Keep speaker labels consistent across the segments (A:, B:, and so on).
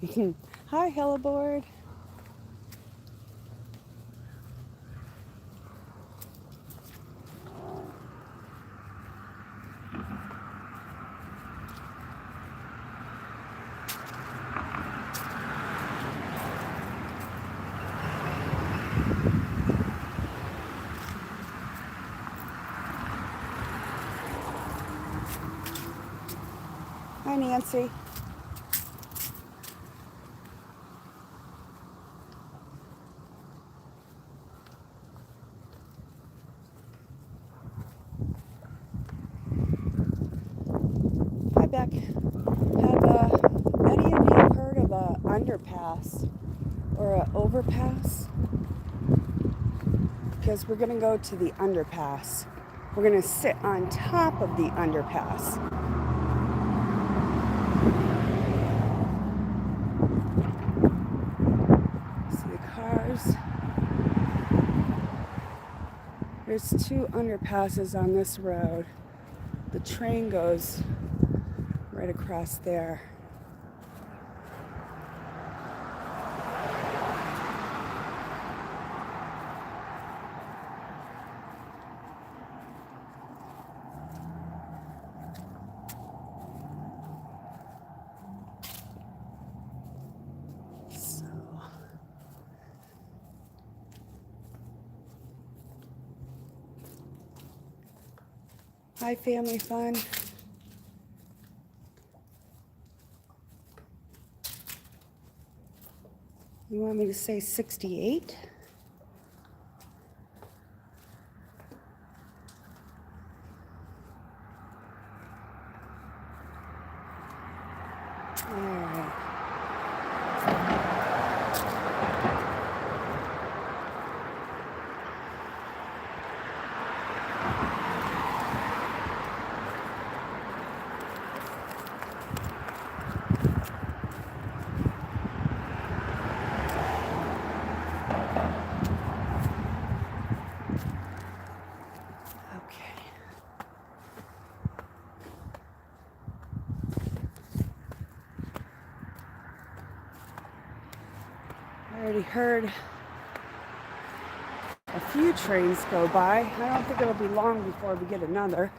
A: Hi, Helloboard. Hi, Nancy. Hi, Beck. Have any of you heard of a underpass or a overpass? Because we're going to go to the underpass. We're going to sit on top of the underpass. See the cars? There's 2 underpasses on this road. The train goes right across there. Hi, family fun. You want me to say 68? All right. I already heard a few trains go by. I don't think it'll be long before we get another.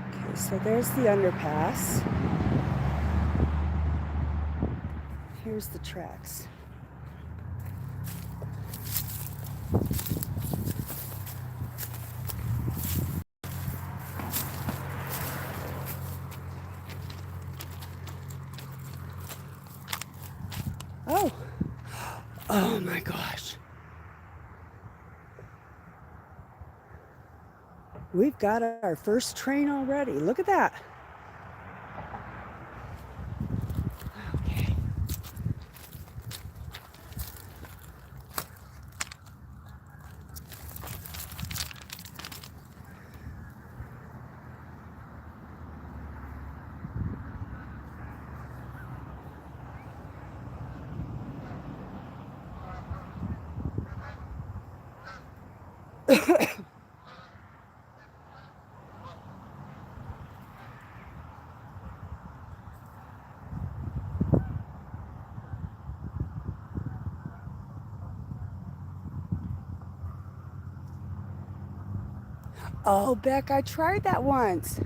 A: Okay, so there's the underpass. Here's the tracks. Oh my gosh. We've got our first train already. Look at that. Okay. Oh, Beck, I tried that once.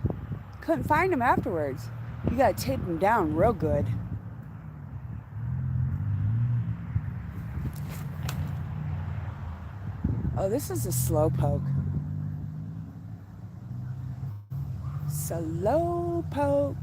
A: Couldn't find them afterwards. You gotta tape them down real good. Oh, this is a slow poke. Slow poke.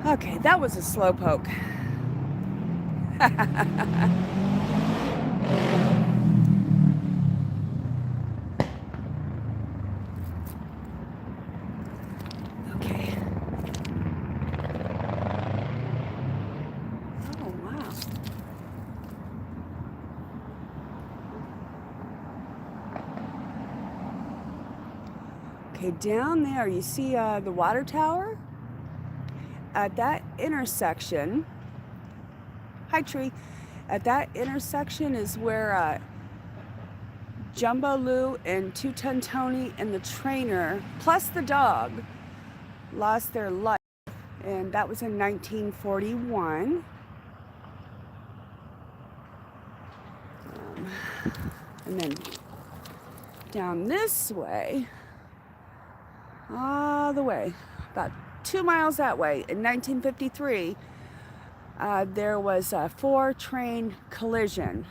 A: Okay, that was a slow poke. Okay. Oh, wow. Okay, down there, you see the water tower? At that intersection, hi tree, at that intersection is where Jumbo Lou and Two Ton Tony and the trainer, plus the dog, lost their life. And that was in 1941. And then down this way, all the way, about 2 miles that way, in 1953, there was a 4-train collision.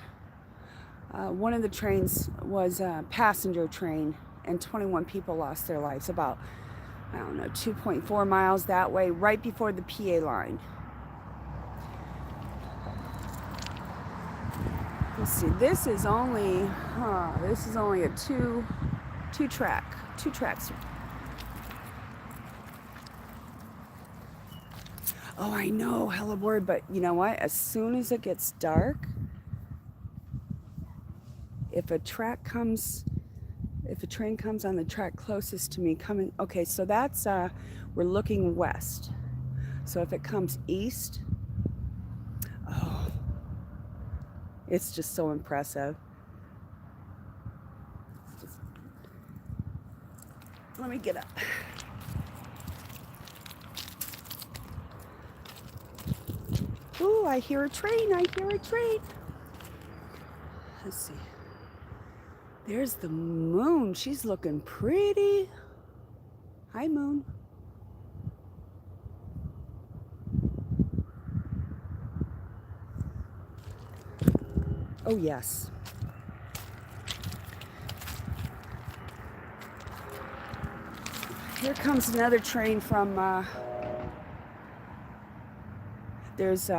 A: One of the trains was a passenger train, and 21 people lost their lives about, 2.4 miles that way, right before the PA line. Let's see, this is only a two tracks. Oh, I know, hella bored, but you know what? As soon as it gets dark, if a train comes on the track closest to me okay, so that's, we're looking west. So if it comes east, oh, it's just so impressive. Let me get up. Ooh, I hear a train. Let's see. There's the moon. She's looking pretty. Hi, moon. Oh, yes. Here comes another train from, there's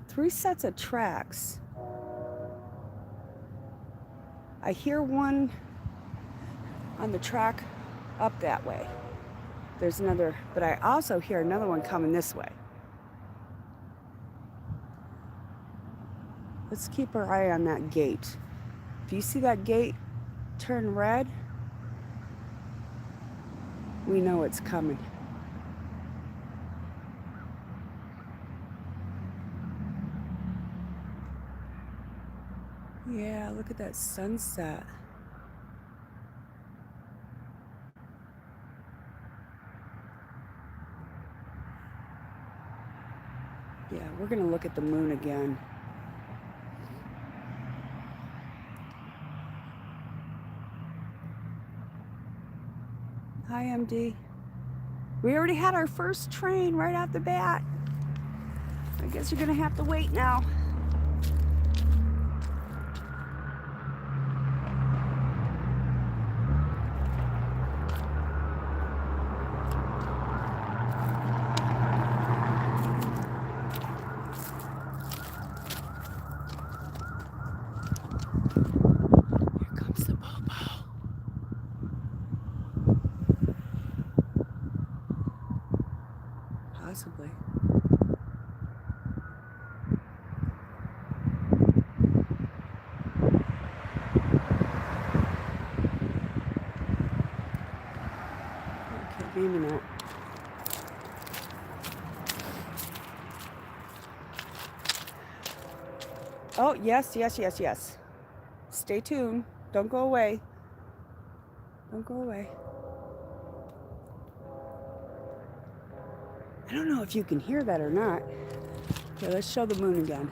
A: 3 sets of tracks. I hear one on the track up that way. There's another, but I also hear another one coming this way. Let's keep our eye on that gate. If you see that gate turn red, we know it's coming. Yeah, look at that sunset. Yeah, we're gonna look at the moon again. Hi, MD. We already had our first train right off the bat. I guess you're gonna have to wait now. Here comes the Bobo. Possibly. Okay, maybe not. Oh, yes. Stay tuned. Don't go away. Don't go away. I don't know if you can hear that or not. Okay, let's show the moon again.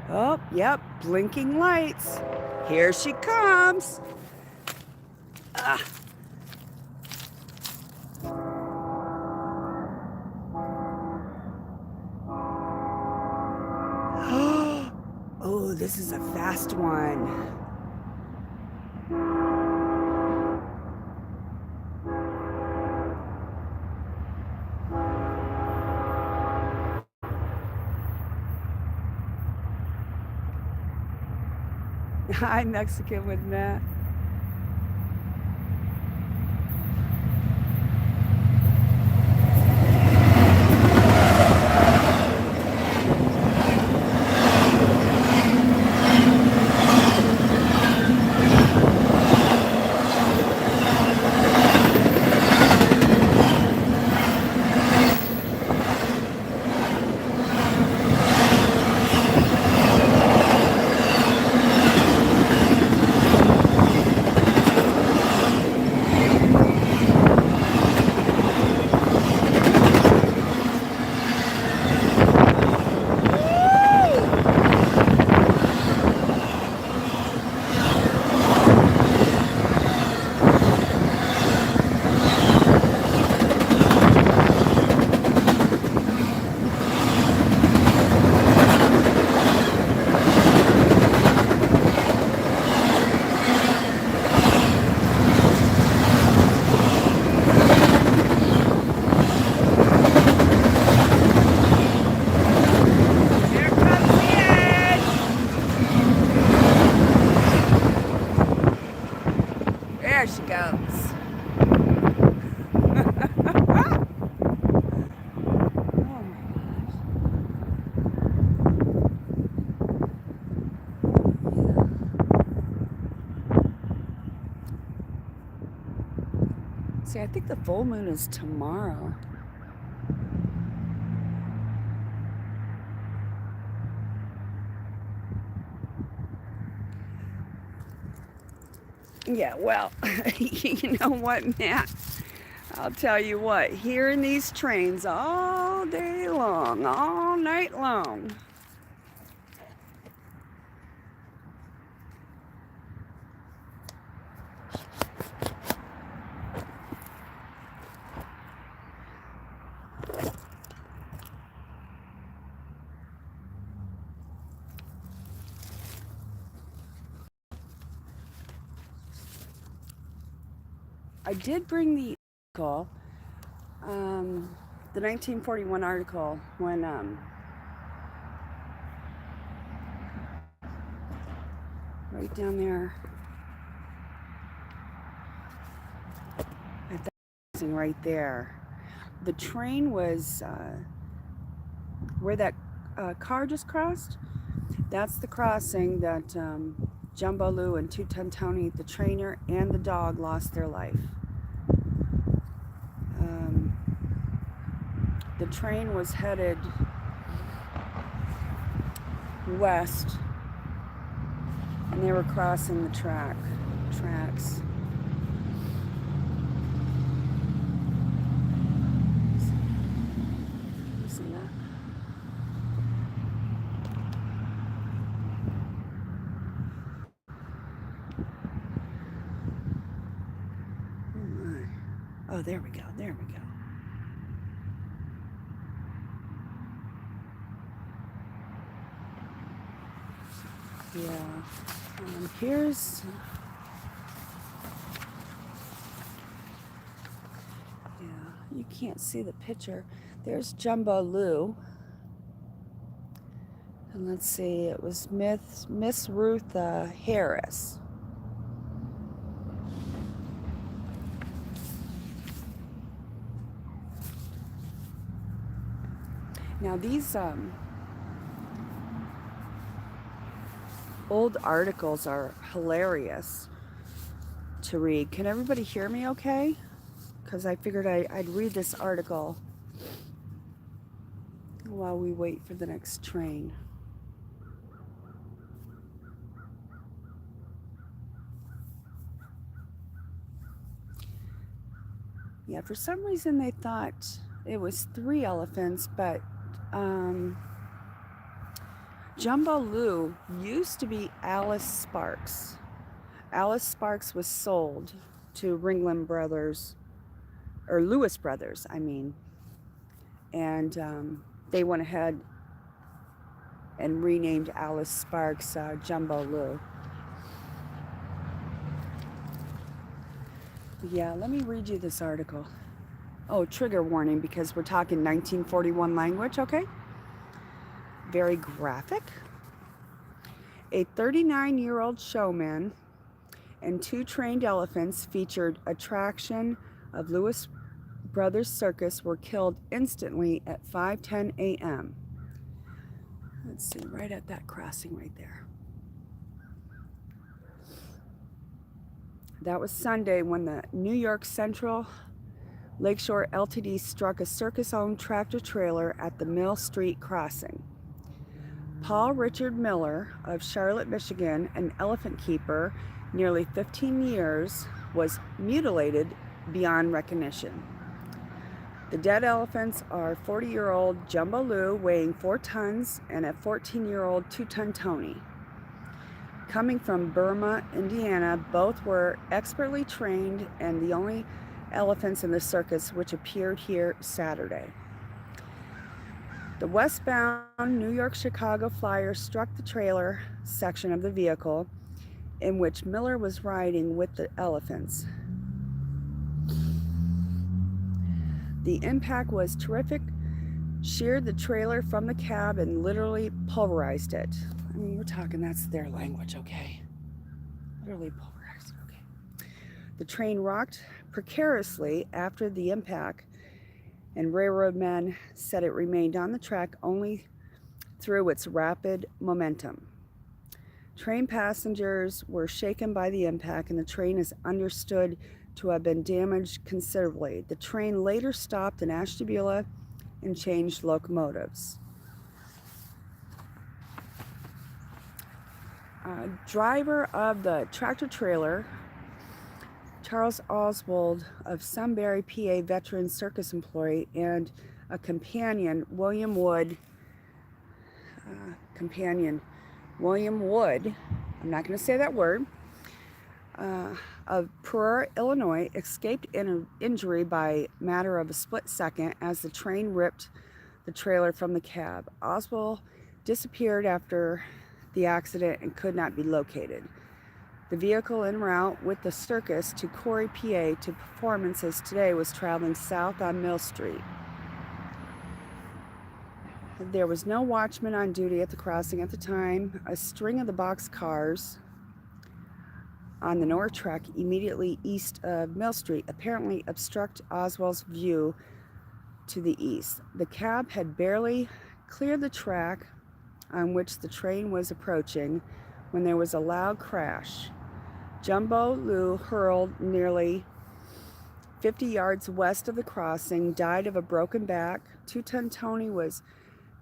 A: Oh, yep, blinking lights. Here she comes. Ah. Oh, this is a fast one. I'm Mexican with Matt. There she goes. See, I think the full moon is tomorrow. Yeah, well, you know what, Matt? I'll tell you what, hearing these trains all day long, all night long. I did bring the article, the 1941 article, when right down there at that crossing right there. The train was where that car just crossed. That's the crossing that Jumbo Lou and Two Ton Tony, the trainer, and the dog lost their life. The train was headed west, and they were crossing the tracks. See that? Oh my. Oh, there we go. There we go. Yeah. Here's. Yeah, you can't see the picture. There's Jumbo Lou. And let's see, it was Miss Ruth Harris. Now these old articles are hilarious to read. Can everybody hear me okay? Because I figured I'd read this article while we wait for the next train. Yeah, for some reason they thought it was 3 elephants, but Jumbo Lou used to be Alice Sparks. Alice Sparks was sold to Ringling Brothers, or Lewis Brothers, I mean. And they went ahead and renamed Alice Sparks Jumbo Lou. Yeah, let me read you this article. Oh, trigger warning because we're talking 1941 language, okay? Very graphic. A 39-year-old showman and 2 trained elephants featured attraction of Lewis Brothers Circus were killed instantly at 5:10 a.m. Let's see, right at that crossing right there. That was Sunday when the New York Central Lakeshore Ltd. struck a circus-owned tractor-trailer at the Mill Street crossing. Paul Richard Miller of Charlotte, Michigan, an elephant keeper nearly 15 years, was mutilated beyond recognition. The dead elephants are 40-year-old Jumbo Lou, weighing 4 tons, and a 14-year-old 2-ton Tony. Coming from Burma, Indiana, both were expertly trained and the only elephants in the circus which appeared here Saturday. The westbound New York-Chicago flyer struck the trailer section of the vehicle in which Miller was riding with the elephants. The impact was terrific, sheared the trailer from the cab and literally pulverized it. I mean, we're talking, that's their language, okay? Literally pulverized, okay. The train rocked precariously after the impact, and railroad men said it remained on the track only through its rapid momentum. Train passengers were shaken by the impact, and the train is understood to have been damaged considerably. The train later stopped in Ashtabula and changed locomotives. Driver of the tractor-trailer, Charles Oswald of Sunbury, PA, veteran circus employee, and a companion, William Wood, I'm not going to say that word, of Peoria, Illinois, escaped injury by matter of a split second as the train ripped the trailer from the cab. Oswald disappeared after the accident and could not be located. The vehicle en route with the circus to Corry, PA to performances today was traveling south on Mill Street. There was no watchman on duty at the crossing at the time. A string of the box cars on the north track immediately east of Mill Street apparently obstruct Oswald's view to the east. The cab had barely cleared the track on which the train was approaching when there was a loud crash. Jumbo Lou, hurled nearly 50 yards west of the crossing, died of a broken back. 2-ton Tony was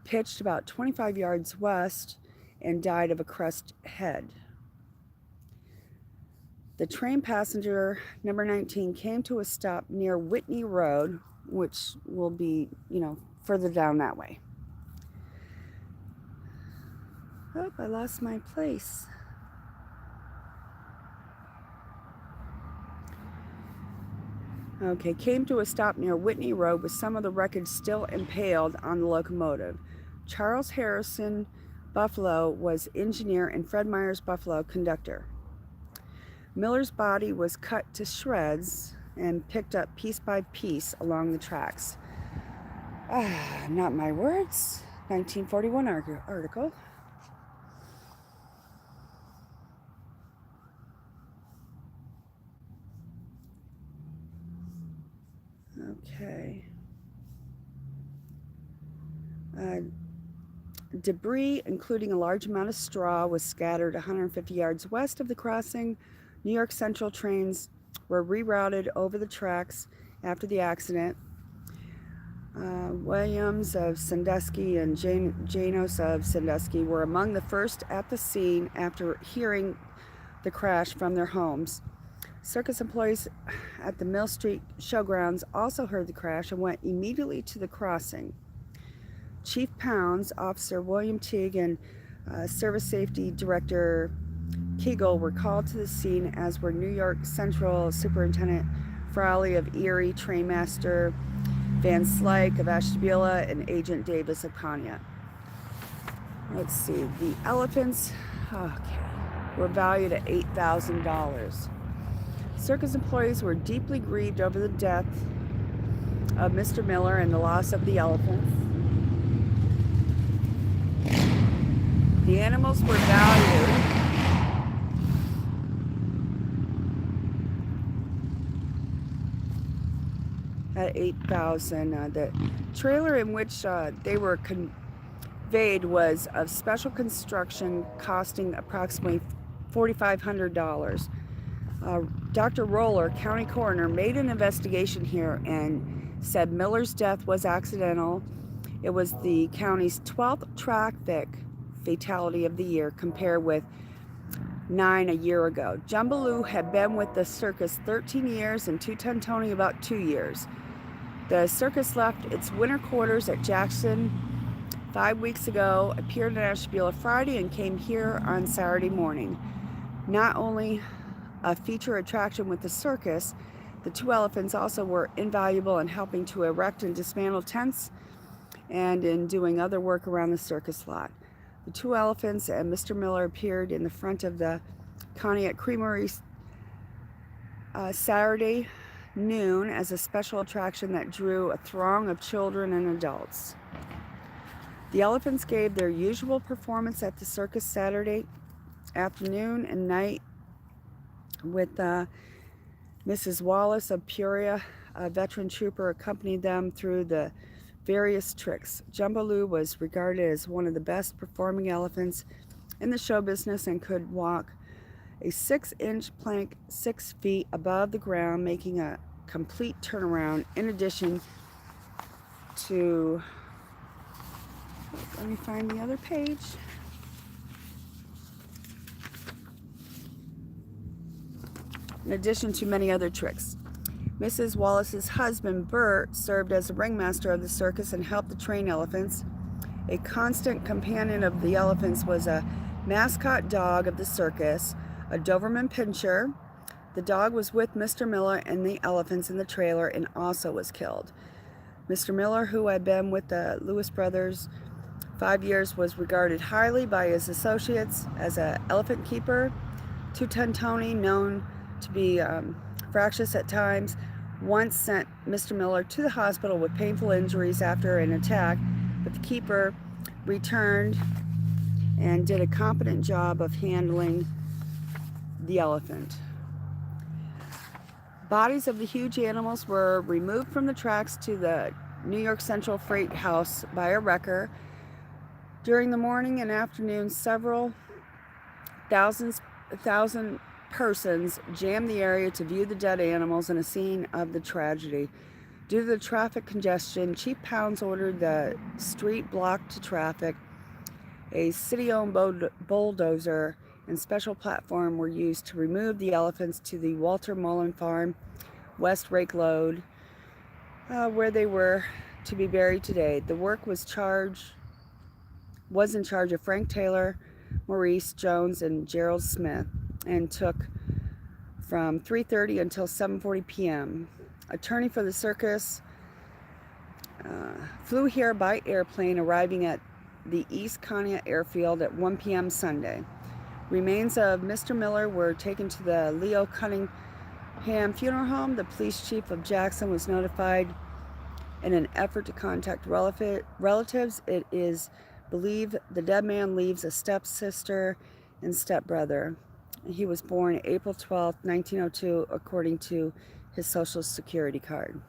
A: pitched about 25 yards west and died of a crushed head. The train passenger, number 19, came to a stop near Whitney Road, which will be, further down that way. Oh, I lost my place. Okay, came to a stop near Whitney Road with some of the wreckage still impaled on the locomotive. Charles Harrison Buffalo was engineer and Fred Myers Buffalo conductor. Miller's body was cut to shreds and picked up piece by piece along the tracks. Not my words. 1941 article. Okay. Debris, including a large amount of straw, was scattered 150 yards west of the crossing. New York Central trains were rerouted over the tracks after the accident. Williams of Sandusky and Janos of Sandusky were among the first at the scene after hearing the crash from their homes. Circus employees at the Mill Street showgrounds also heard the crash and went immediately to the crossing. Chief Pounds, Officer William Teague, and Service Safety Director Kegel were called to the scene, as were New York Central Superintendent Frawley of Erie, Trainmaster Van Slyke of Ashtabula, and Agent Davis of Pontiac. Let's see, the elephants were valued at $8,000. Circus employees were deeply grieved over the death of Mr. Miller and the loss of the elephants. The animals were valued at $8,000. The trailer in which they were conveyed was of special construction, costing approximately $4,500. Dr. Roller, county coroner, made an investigation here and said Miller's death was accidental. It was the county's 12th traffic fatality of the year, compared with 9 a year ago. Jumbaloo had been with the circus 13 years and Two Ton Tony about 2 years. The circus left its winter quarters at Jackson 5 weeks ago, appeared in Ashtabula Friday, and came here on Saturday morning. Not only a feature attraction with the circus, the two elephants also were invaluable in helping to erect and dismantle tents and in doing other work around the circus lot. The two elephants and Mr. Miller appeared in the front of the Pontiac Creamery Saturday noon as a special attraction that drew a throng of children and adults. The elephants gave their usual performance at the circus Saturday afternoon and night, with Mrs. Wallace of Peoria, a veteran trooper, accompanied them through the various tricks. Jumbaloo was regarded as one of the best performing elephants in the show business and could walk a 6-inch plank 6 feet above the ground, making a complete turnaround. In addition to, let me find the other page. In addition to many other tricks. Mrs. Wallace's husband, Bert, served as the ringmaster of the circus and helped to train elephants. A constant companion of the elephants was a mascot dog of the circus, a Doberman Pinscher. The dog was with Mr. Miller and the elephants in the trailer and also was killed. Mr. Miller, who had been with the Lewis brothers 5 years, was regarded highly by his associates as an elephant keeper. Two Ton Tony, known to be fractious at times, once sent Mr. Miller to the hospital with painful injuries after an attack, but the keeper returned and did a competent job of handling the elephant. Bodies of the huge animals were removed from the tracks to the New York Central Freight House by a wrecker. During the morning and afternoon, several thousand persons jammed the area to view the dead animals and a scene of the tragedy. Due to the traffic congestion, Chief Pounds ordered the street blocked to traffic. A city-owned bulldozer and special platform were used to remove the elephants to the Walter Mullen Farm, West Rake Road, where they were to be buried today. The work was in charge of Frank Taylor, Maurice Jones, and Gerald Smith, and took from 3:30 until 7:40 p.m. Attorney for the circus flew here by airplane, arriving at the East Konya airfield at 1 p.m. Sunday. Remains of Mr. Miller were taken to the Leo Cunningham Funeral Home. The police chief of Jackson was notified in an effort to contact relatives. It is believed the dead man leaves a stepsister and stepbrother. He was born April 12, 1902, according to his Social Security card.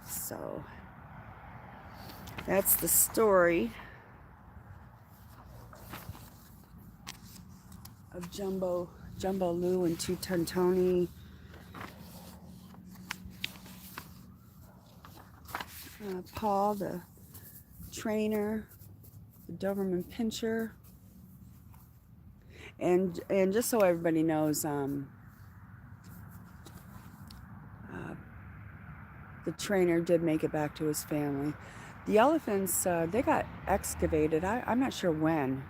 A: So, that's the story of Jumbaloo and Two Ton Tony. Paul, the trainer, the Doberman Pinscher. And just so everybody knows, the trainer did make it back to his family. The elephants, they got excavated. I'm not sure when,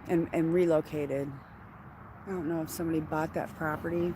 A: and relocated. I don't know if somebody bought that property.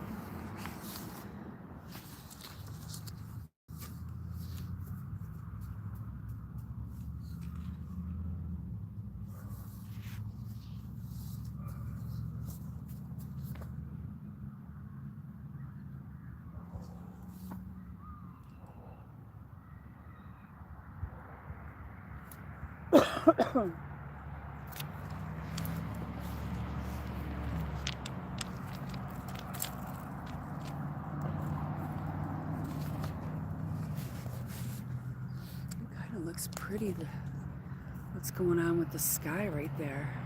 A: Kind of looks pretty. What's going on with the sky right there?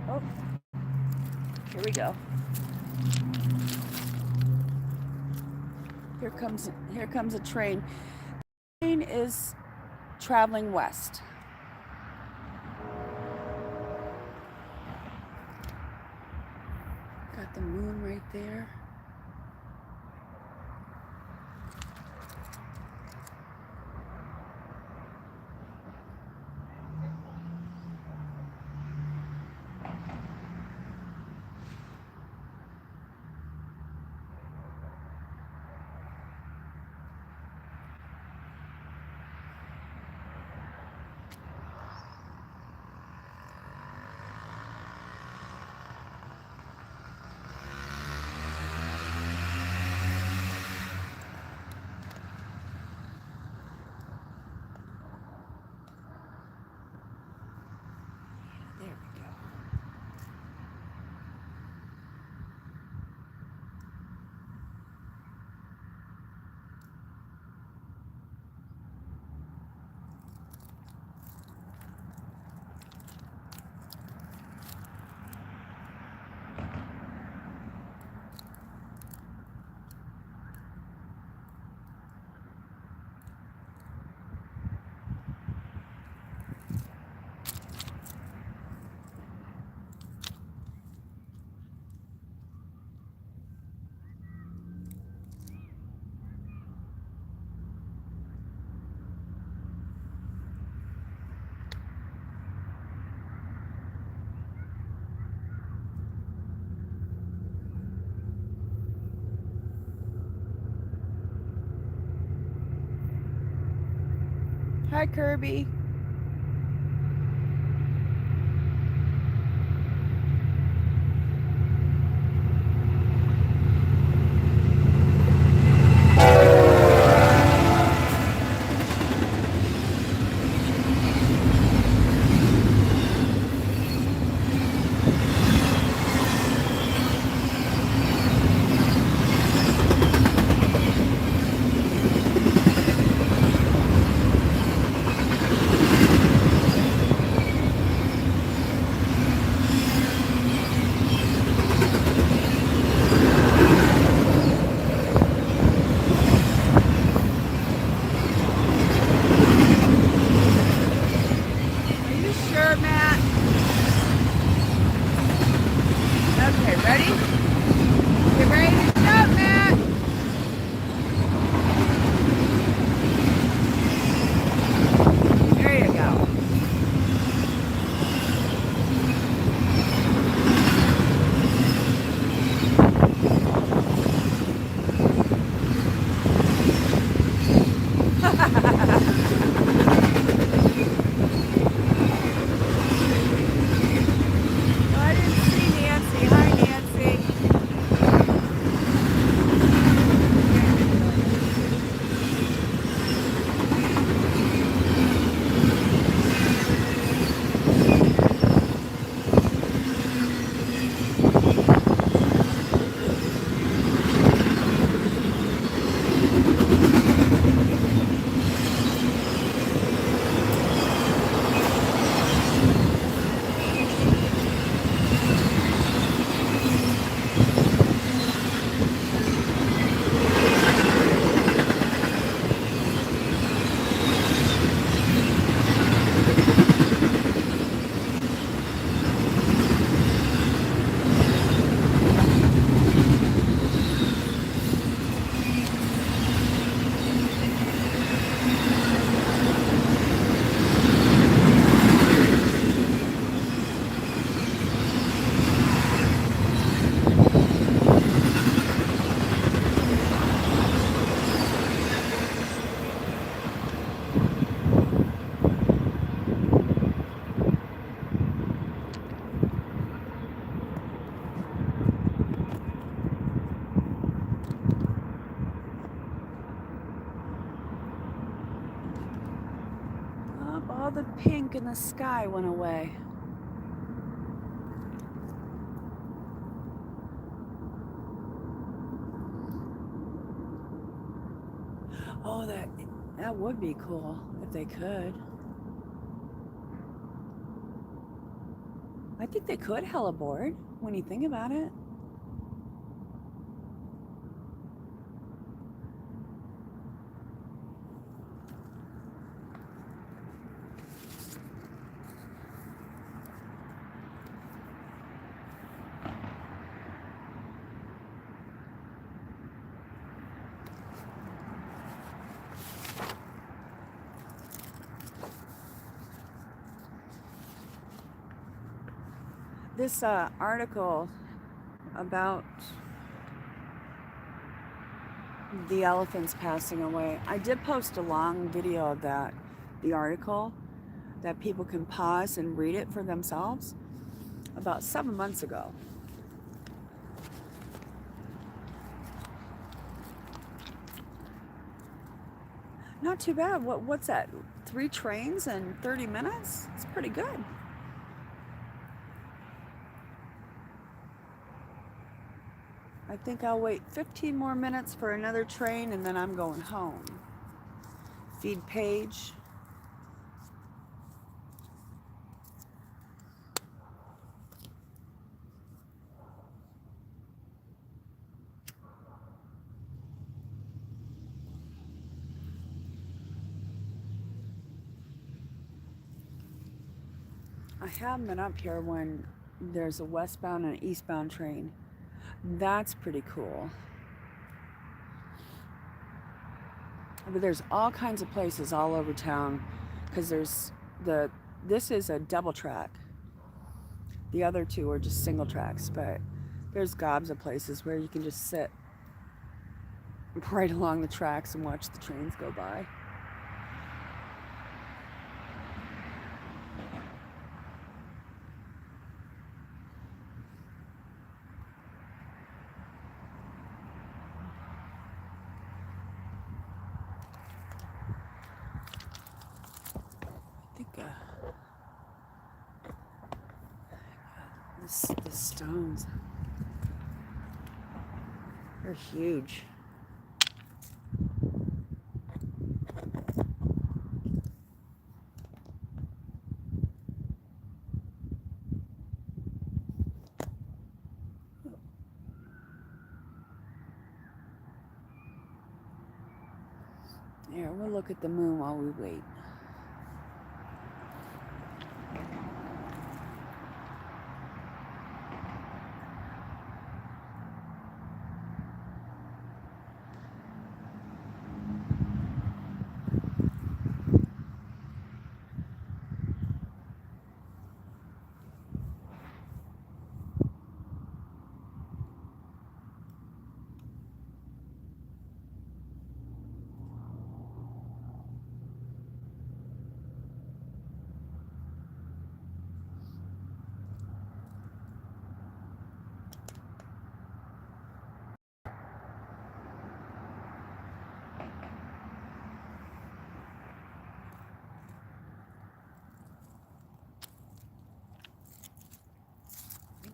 A: Oh, here we go. Here comes a train. The train is traveling west. Got the moon right there. There we go. Hi, Kirby. the pink in the sky went away. Oh, that would be cool if they could. I think they could heliboard when you think about it. This article about the elephants passing away, I did post a long video of that, the article, that people can pause and read it for themselves about 7 months ago. Not too bad. What's that? 3 trains in 30 minutes? It's pretty good. I think I'll wait 15 more minutes for another train and then I'm going home. Feed Paige. I haven't been up here when there's a westbound and an eastbound train. That's pretty cool. But there's all kinds of places all over town because this is a double track. The other two are just single tracks, but there's gobs of places where you can just sit right along the tracks and watch the trains go by. I think the stones are huge. Here, we'll look at the moon while we wait.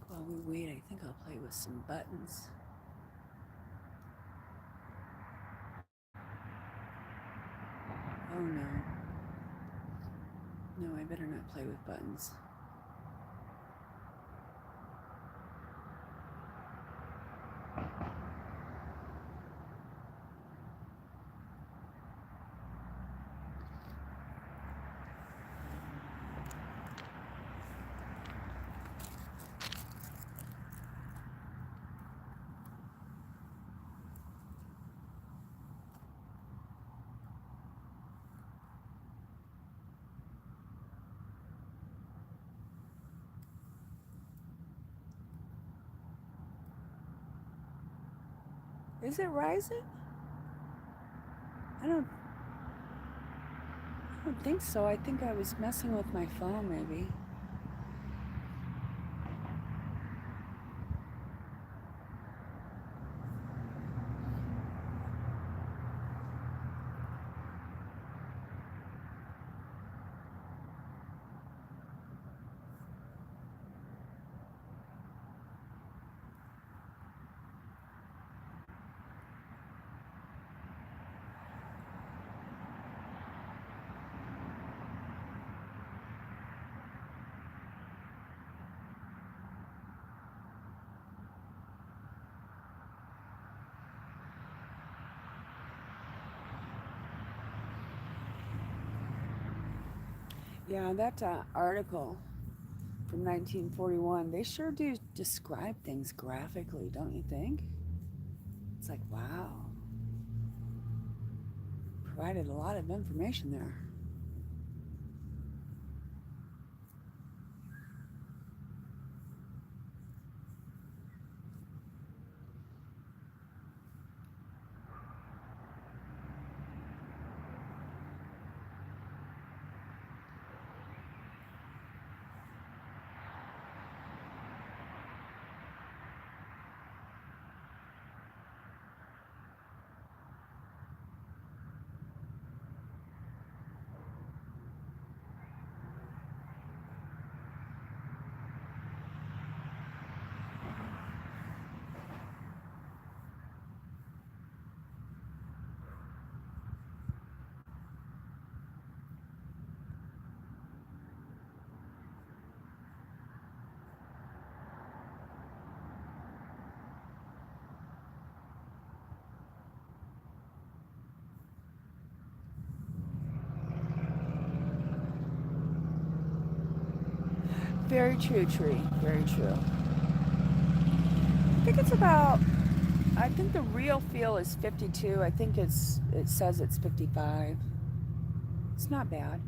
A: While we wait, I think I'll play with some buttons. Oh no. No, I better not play with buttons. Is it rising? I don't think so. I think I was messing with my phone maybe. Yeah, that article from 1941, they sure do describe things graphically, don't you think? It's like, wow, provided a lot of information there. Very true, Tree. Very true. I think it's about. I think the real feel is 52. I think it says it's 55. It's not bad.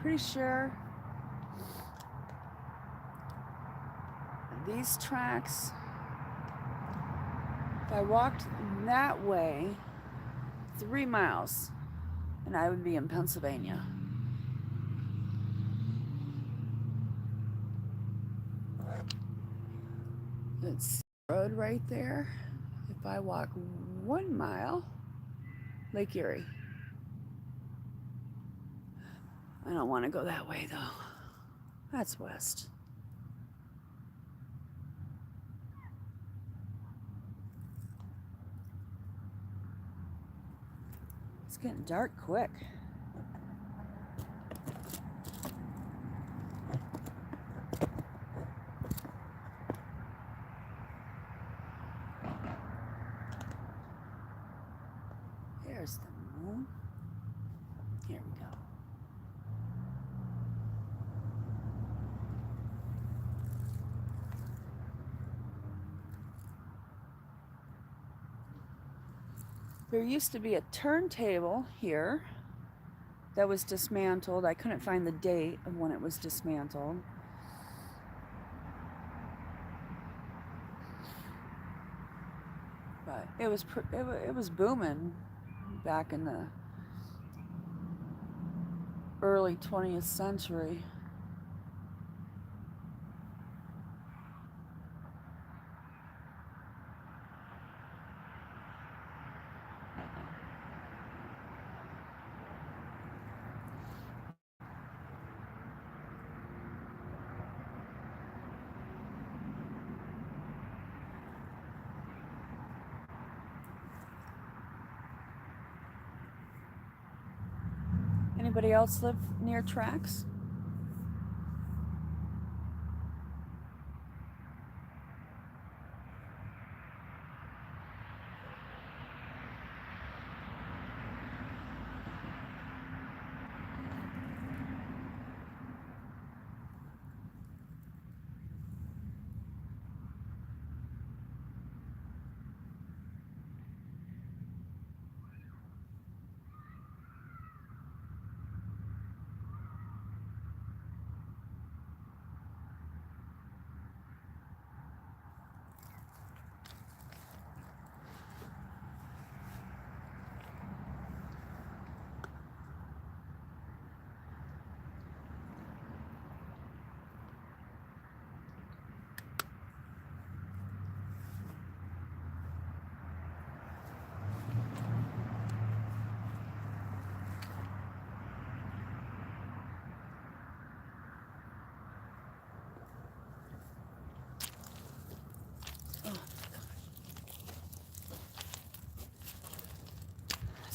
A: Pretty sure these tracks, if I walked that way 3 miles, and I would be in Pennsylvania. It's the road right there. If I walk 1 mile, Lake Erie. I don't want to go that way though. That's west. It's getting dark quick. There's the moon. Here we go. There used to be a turntable here that was dismantled. I couldn't find the date of when it was dismantled. But it was booming back in the early 20th century. Anybody else live near tracks?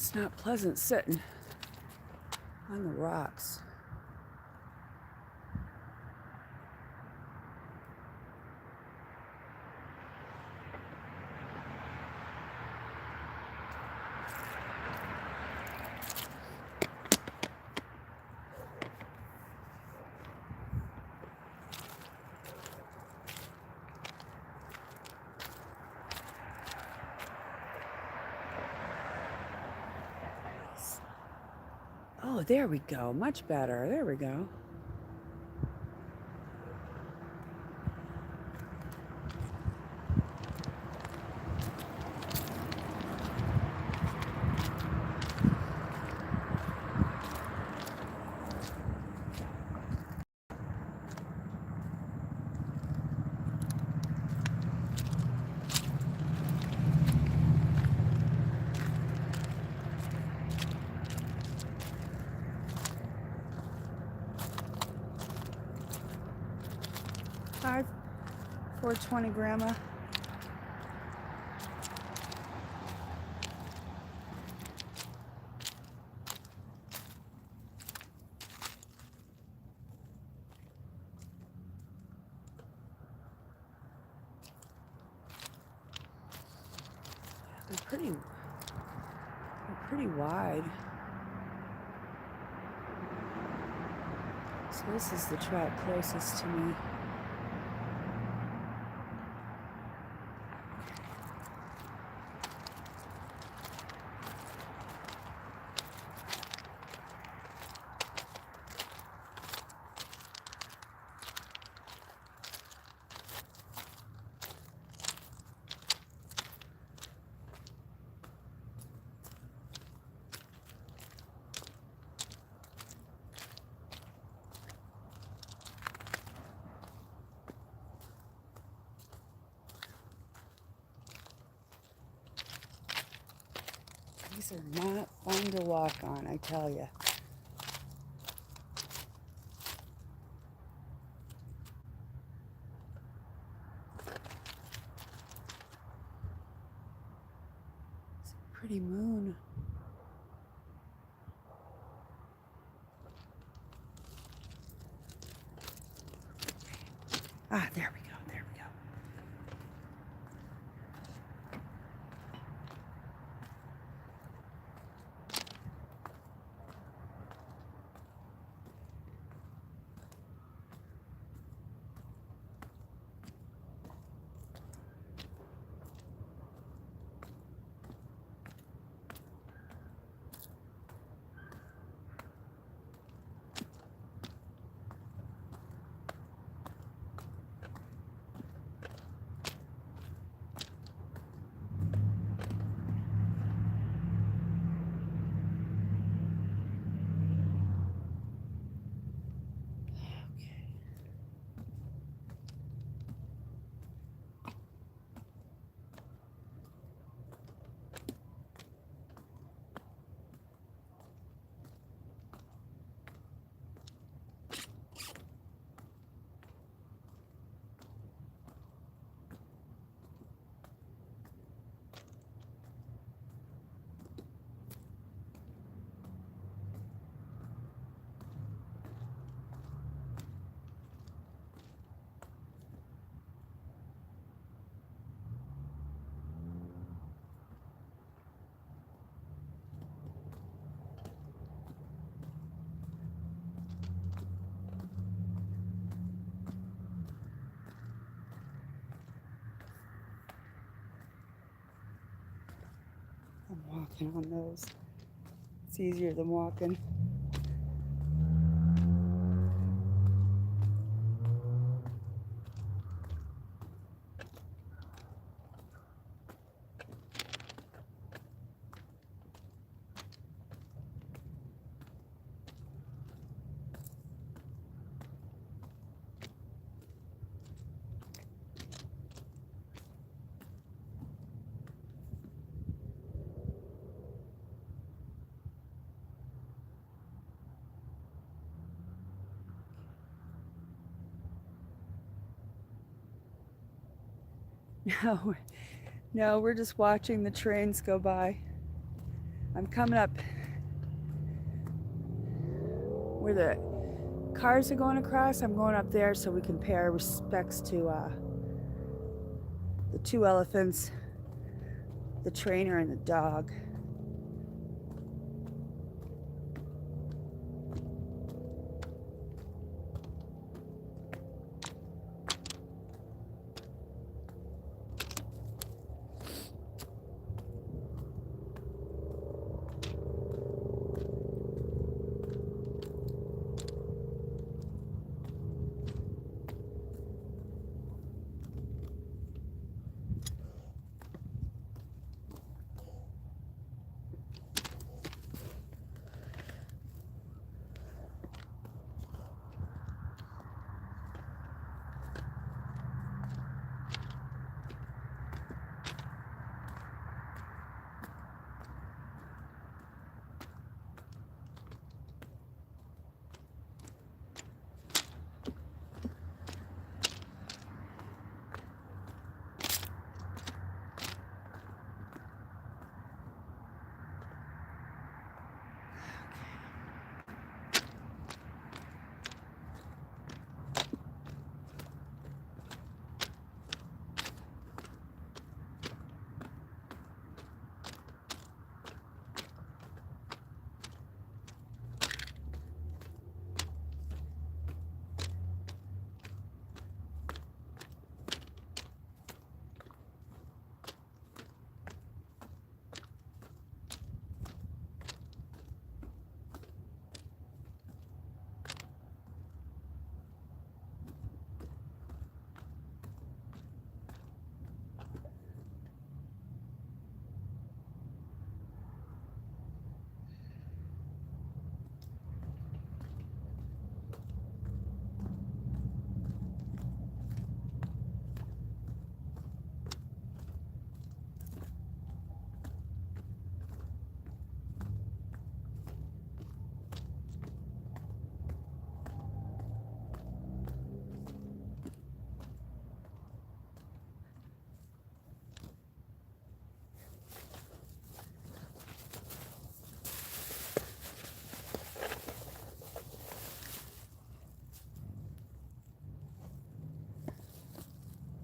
A: It's not pleasant sitting on the rocks. Oh, there we go. Much better. There we go. Hi, 420 Grandma. They're pretty wide. So this is the trout closest to me. These are not fun to walk on, I tell you. It's a pretty moon. Ah, there we go, there we go. I'm walking on those. It's easier than walking. No, no, we're just watching the trains go by. I'm coming up where the cars are going across. I'm going up there so we can pay our respects to the two elephants, the trainer, and the dog.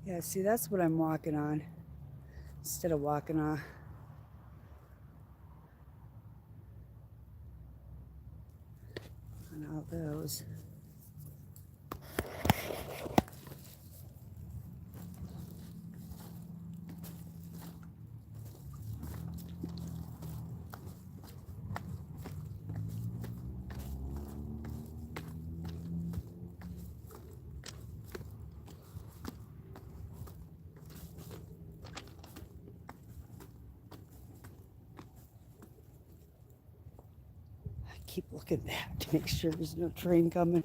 A: Yeah, see, that's what I'm walking on instead of walking on all those. Keep looking back to make sure there's no train coming.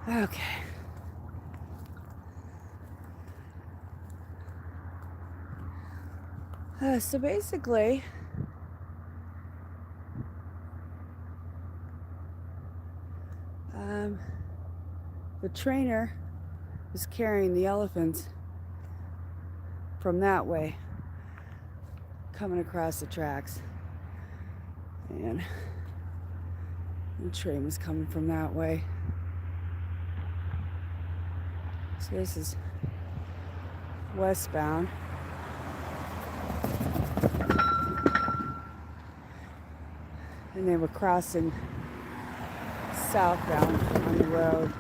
A: Okay. So basically, the trainer was carrying the elephants from that way, coming across the tracks. And the train was coming from that way. So this is westbound. And they were crossing southbound on the road.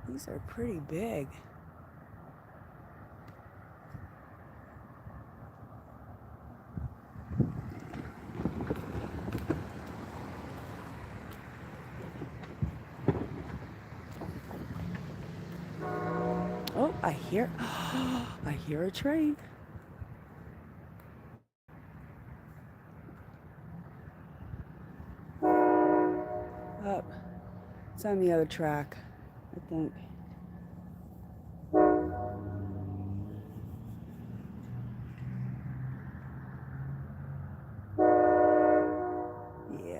A: These are pretty big. Oh, I hear a train. Up. It's on the other track, I think. Yeah.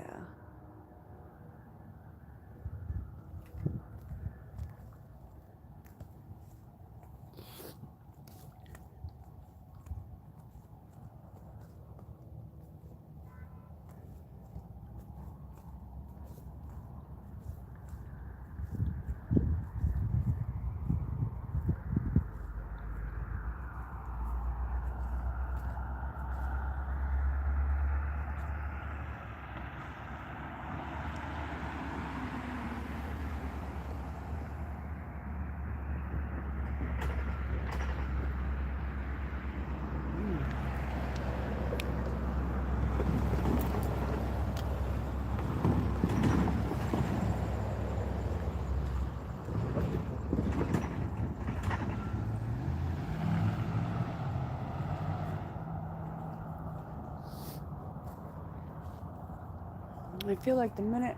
A: I feel like the minute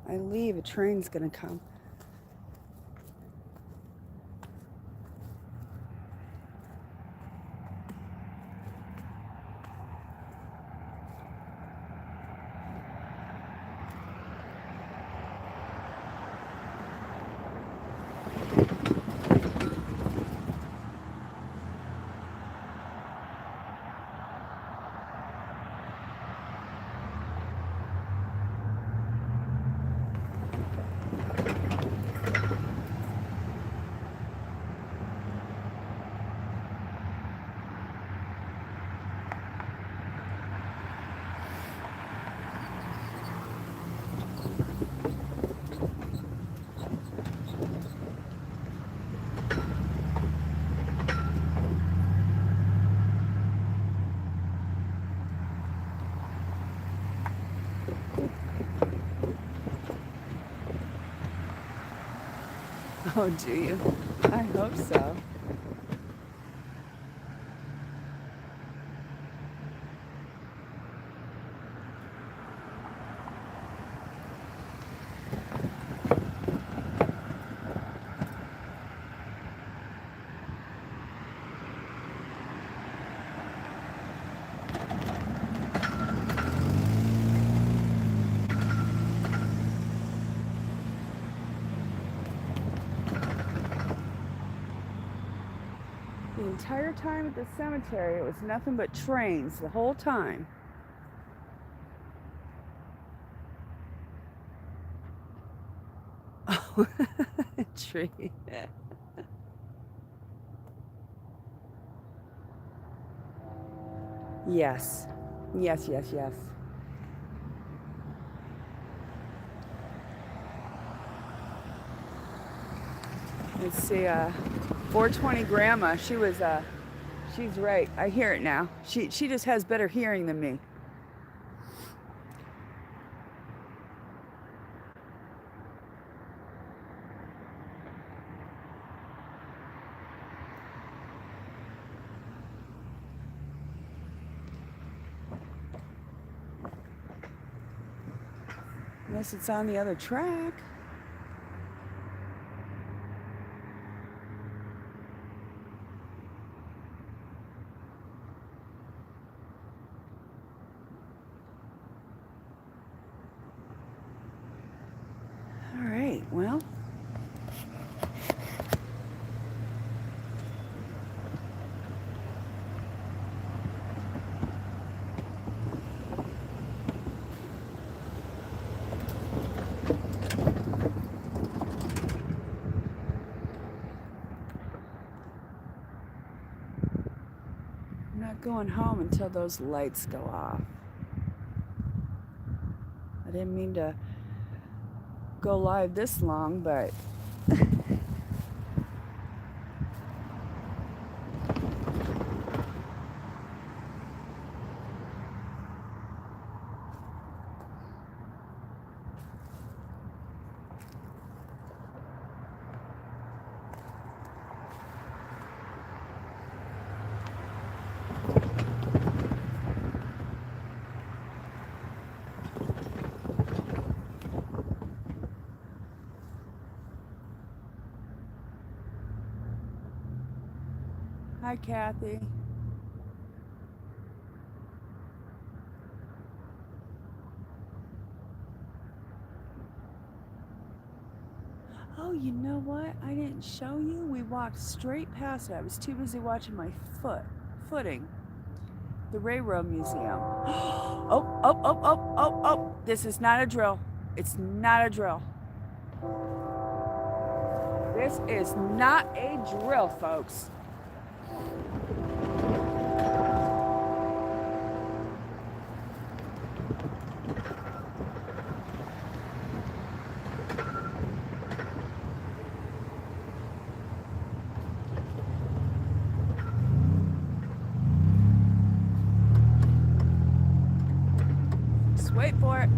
A: I leave, a train's gonna come. Oh, do you? I hope so. The entire time at the cemetery, it was nothing but trains the whole time. Oh, tree. Yes. Yes, yes, yes. Let's see, 420 grandma, she was, she's right. I hear it now. She just has better hearing than me. Unless it's on the other track. All right, well. I'm not going home until those lights go off. I didn't mean to go live this long, but hi, Kathy. Oh, you know what? I didn't show you. We walked straight past it. I was too busy watching my footing. The Railroad Museum. Oh. This is not a drill. It's not a drill. This is not a drill, folks. Just wait for it.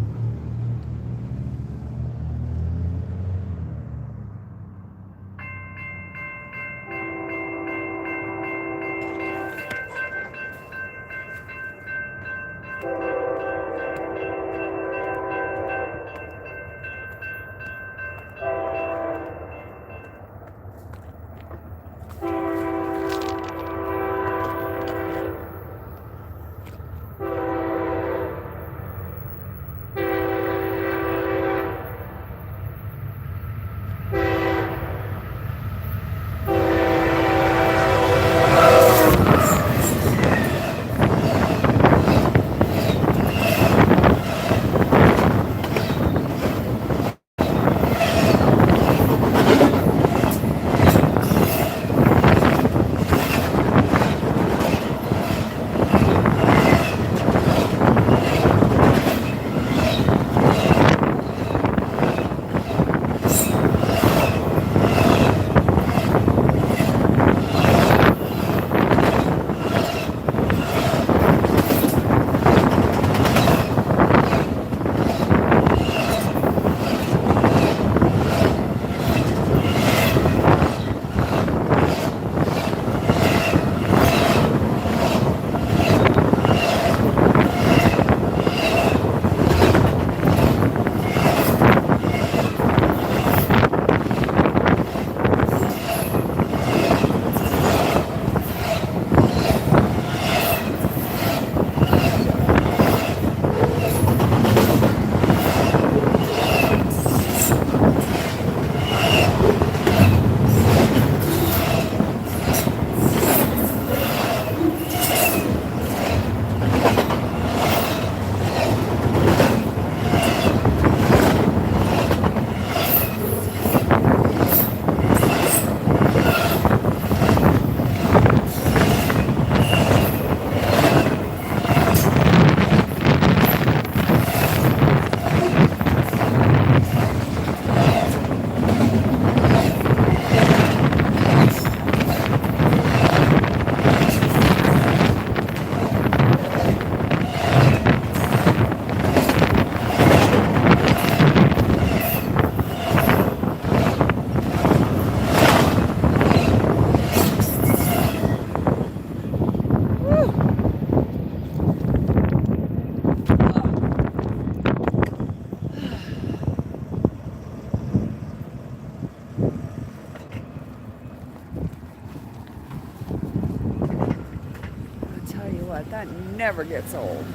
A: what? That never gets old.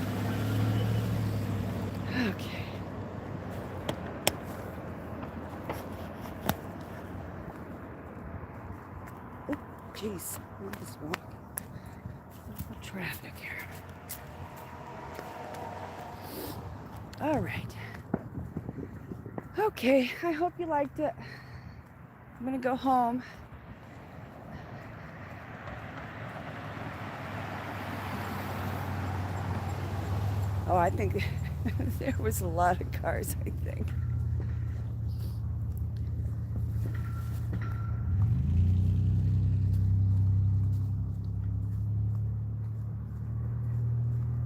A: Okay. Oh, jeez. Let me just walk. Traffic here. All right. Okay, I hope you liked it. I'm gonna go home. Oh, I think there was a lot of cars, I think.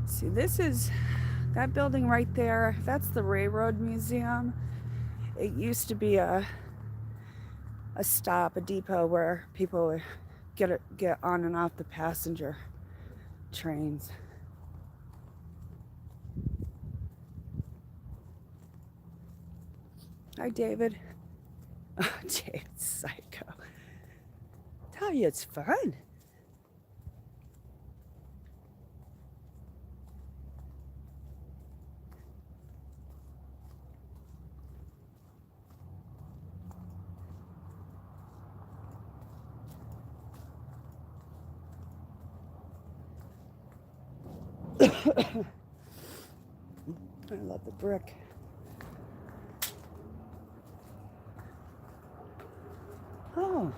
A: See, this is that building right there. That's the Railroad Museum. It used to be a stop, a depot where people would get on and off the passenger trains. Hi, David. Oh, David's psycho. Tell you it's fun. I love the brick. Oh.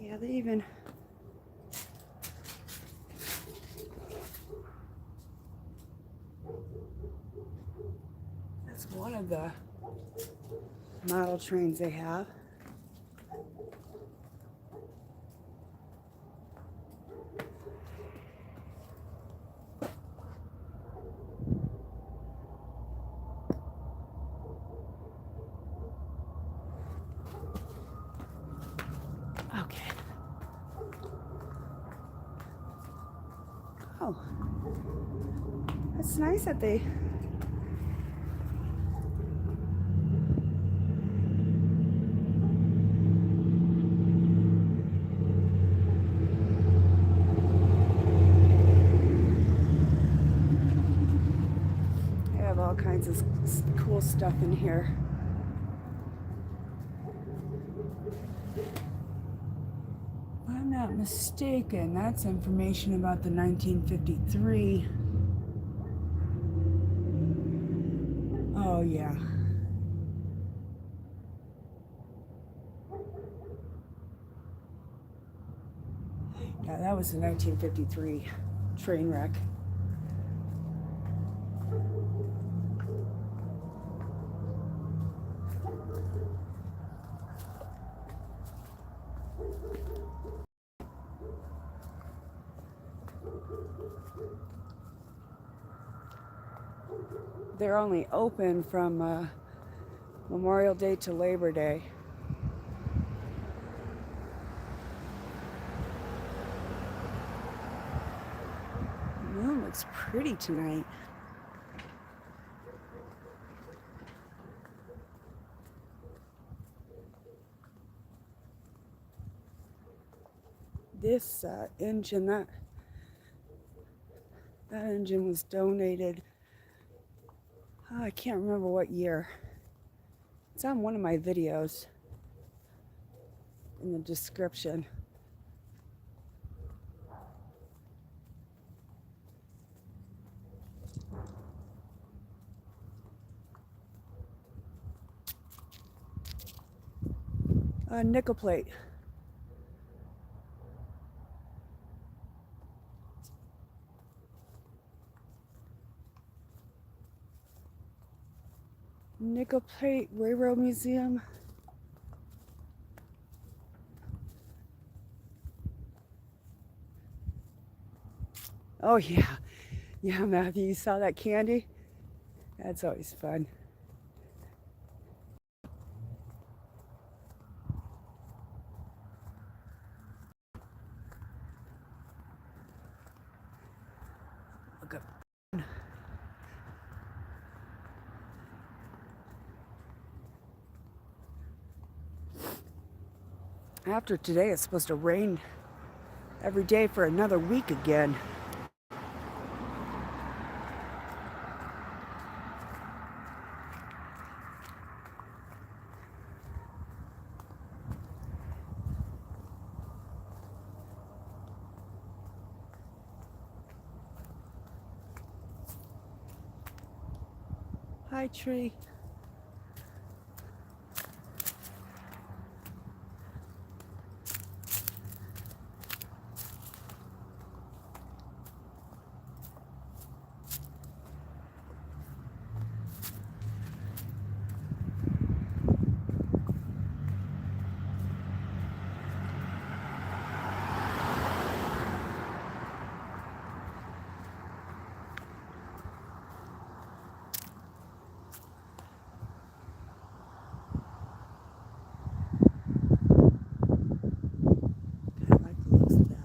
A: Yeah, they even... That's one of the model trains they have. Okay. Oh, that's nice that they have all kinds of cool stuff in here. If I'm not mistaken, that's information about the 1953. Oh, yeah. Yeah, that was the 1953 train wreck. They're only open from Memorial Day to Labor Day. The moon looks pretty tonight. This engine, that engine was donated. Oh, I can't remember what year. It's on one of my videos in the description. Nickel plate. Nickel plate Railroad Museum. Oh yeah, yeah, Matthew, you saw that candy? That's always fun. Look up. After today, it's supposed to rain every day for another week again. Hi, tree. I like the looks of that.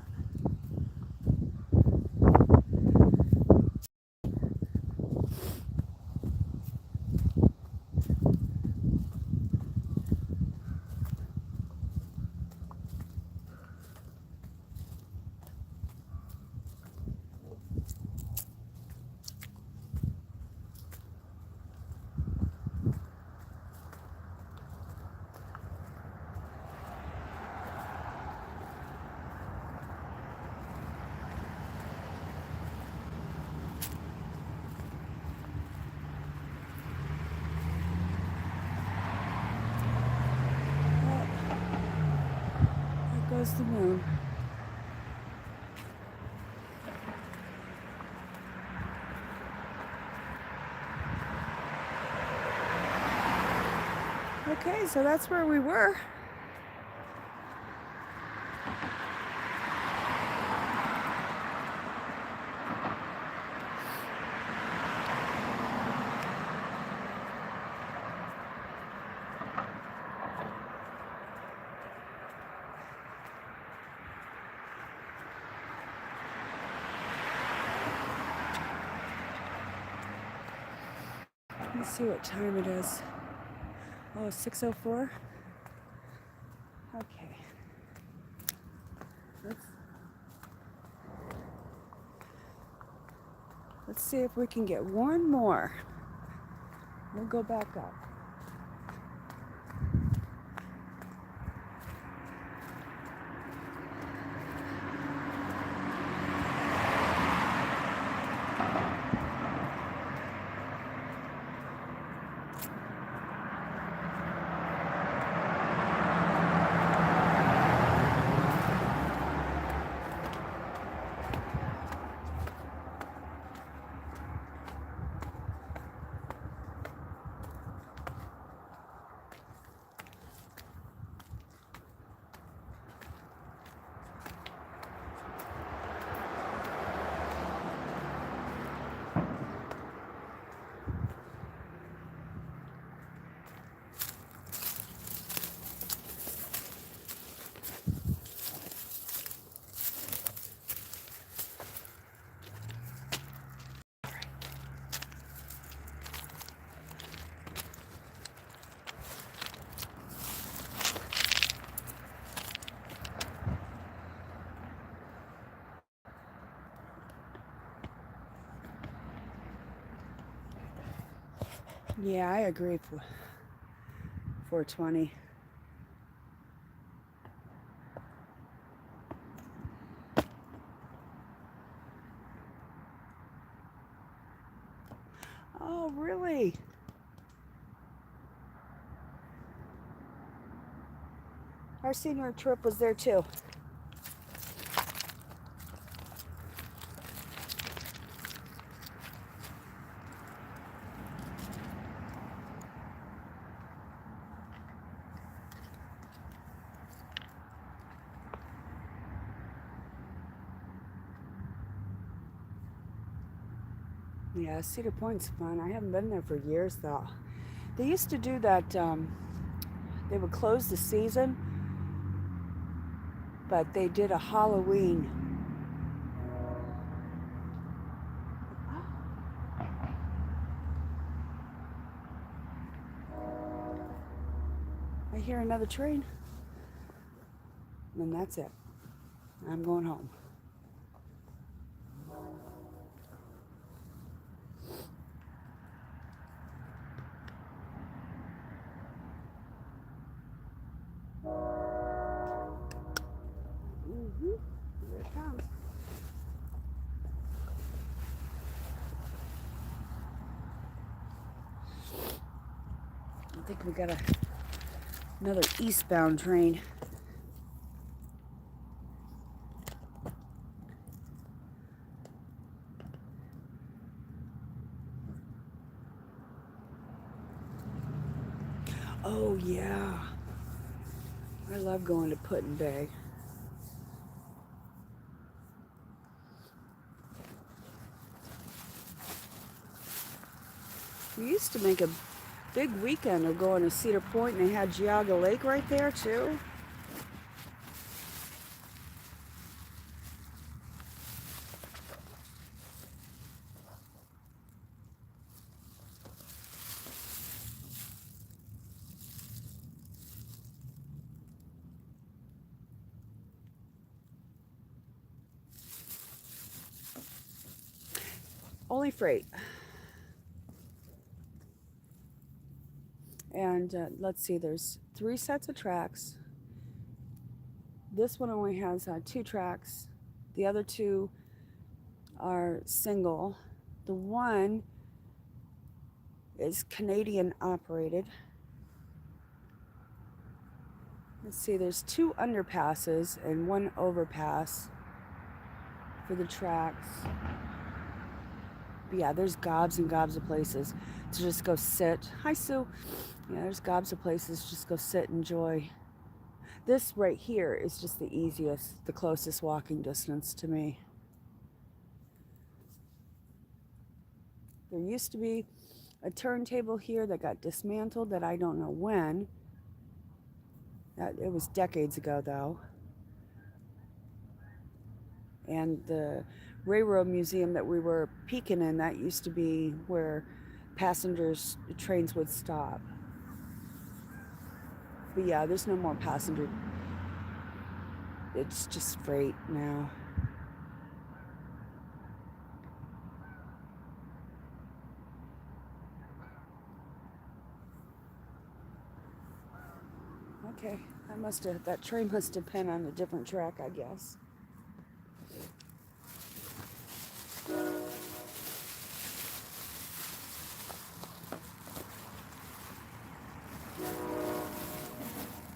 A: There goes the moon. Okay, so that's where we were. Let's see what time it is. Oh, 6:04. Okay. Let's see if we can get one more. We'll go back up. Yeah, I agree. 420. Oh, really? Our senior trip was there too. Yeah, Cedar Point's fun. I haven't been there for years though. They used to do that, they would close the season, but they did a Halloween. I hear another train. And that's it. I'm going home. Here it comes. I think we got another eastbound train. Oh yeah, I love going to Put-in-Bay. We used to make a big weekend of going to Cedar Point, and they had Geauga Lake right there too. Only freight. And let's see, there's 3 sets of tracks. This one only has 2 tracks. The other 2 are single. The one is Canadian operated. Let's see, there's 2 underpasses and 1 overpass for the tracks. But yeah, there's gobs and gobs of places to just go sit. Hi, Sue. Yeah, there's gobs of places to just go sit and enjoy. This right here is just the easiest, the closest walking distance to me. There used to be a turntable here that got dismantled that I don't know when. It was decades ago though. And the Railroad Museum that we were peeking in, that used to be where passengers, trains would stop. But yeah, there's no more passenger. It's just freight now. Okay, that train must have been on a different track, I guess.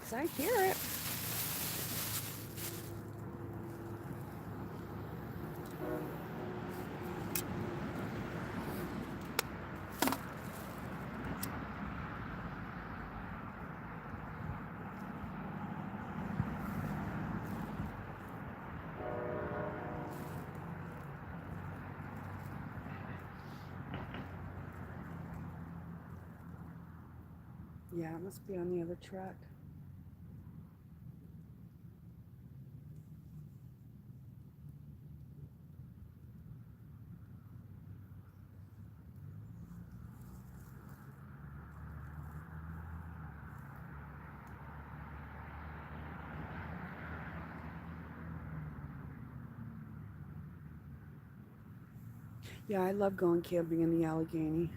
A: Cause I hear it. Yeah, it must be on the other track. Yeah, I love going camping in the Allegheny.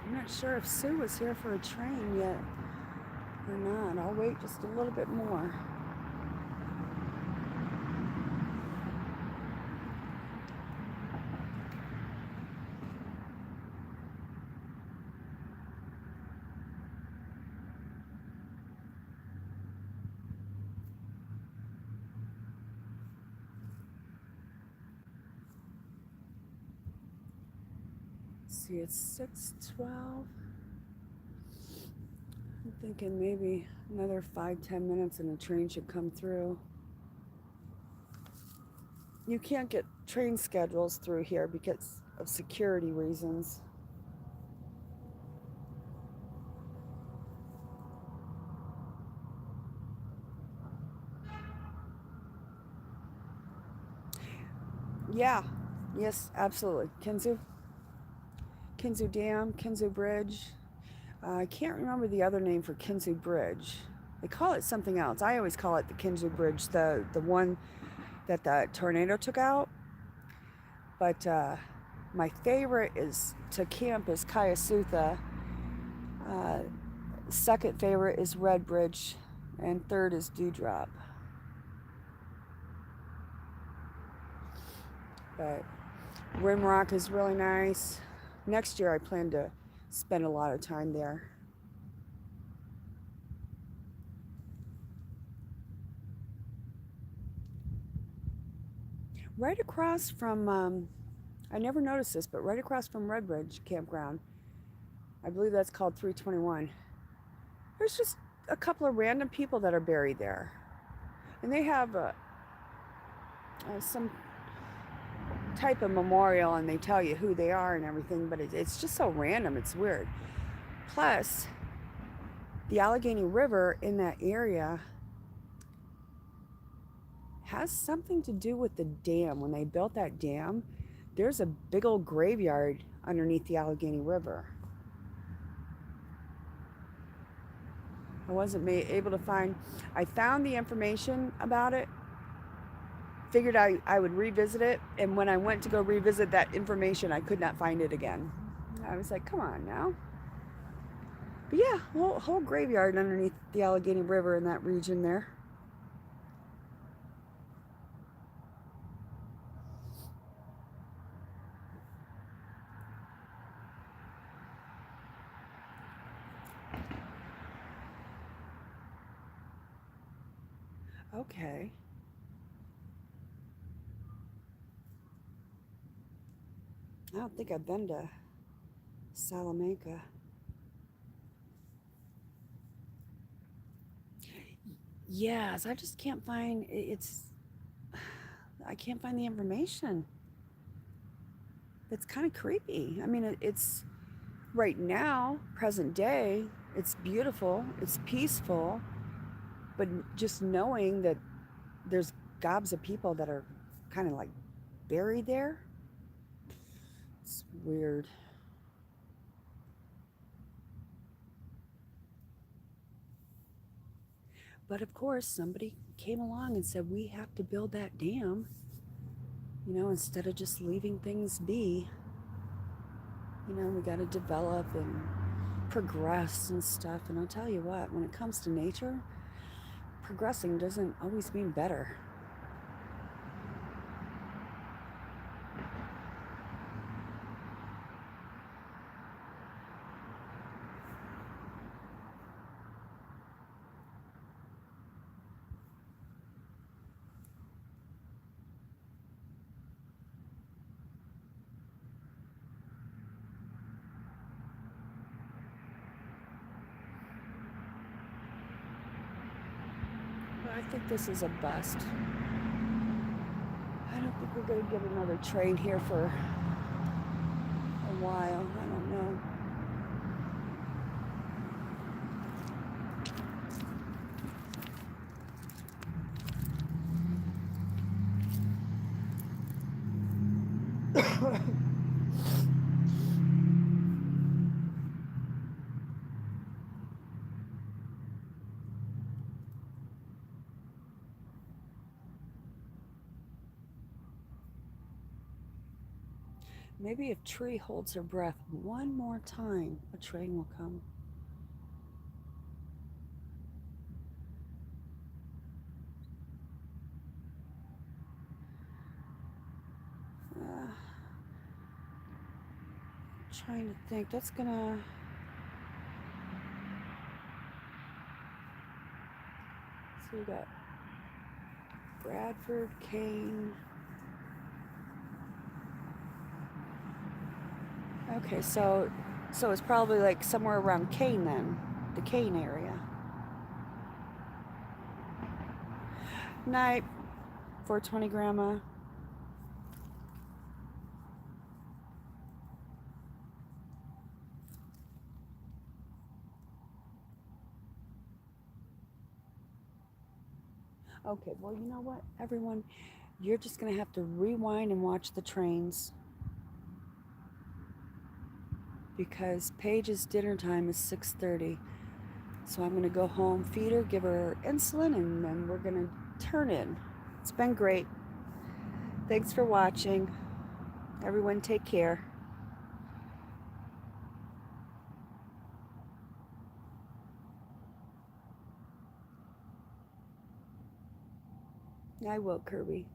A: I'm not sure if Sue was here for a train yet or not. I'll wait just a little bit more. See, it's 6:12. I'm thinking maybe another 5-10 minutes and a train should come through. You can't get train schedules through here because of security reasons. Yeah. Yes, absolutely. Kinzu Dam, Kinzu Bridge. I can't remember the other name for Kinzu Bridge. They call it something else. I always call it the Kinzu Bridge, the one that the tornado took out. But my favorite is to camp is Kayasutha. Uh, Second favorite is Red Bridge, and third is Dewdrop. But Rimrock is really nice. Next year I plan to spend a lot of time there. Right across from, I never noticed this, but right across from Red Bridge Campground, I believe that's called 321, there's just a couple of random people that are buried there. And they have some type of memorial and they tell you who they are and everything, but it's just so random, it's weird. Plus, the Allegheny River in that area has something to do with the dam. When they built that dam, there's a big old graveyard underneath the Allegheny River. I wasn't able to find, I found the information about it, figured I would revisit it, and when I went to go revisit that information, I could not find it again. I was like, come on now. But yeah, whole graveyard underneath the Allegheny River in that region there. Okay. I don't think I've been to Salamanca. Yes, I just can't find I can't find the information. It's kind of creepy. I mean, it's right now, present day, it's beautiful, it's peaceful, but just knowing that there's gobs of people that are kind of like buried there, it's weird. But of course, somebody came along and said, we have to build that dam, instead of just leaving things be. We got to develop and progress and stuff. And I'll tell you what, when it comes to nature, progressing doesn't always mean better. But I think this is a bust. I don't think we're going to get another train here for a while. I don't know. Maybe if Tree holds her breath one more time, a train will come. Trying to think. That's gonna. So we got Bradford, Kane. Okay, so it's probably like somewhere around Kane then, the Kane area. Night, 420 Grandma. Okay, well, you know what, everyone? You're just going to have to rewind and watch the trains, because Paige's dinner time is 6:30. So I'm going to go home, feed her, give her insulin, and then we're going to turn in. It's been great. Thanks for watching. Everyone take care. I will, Kirby.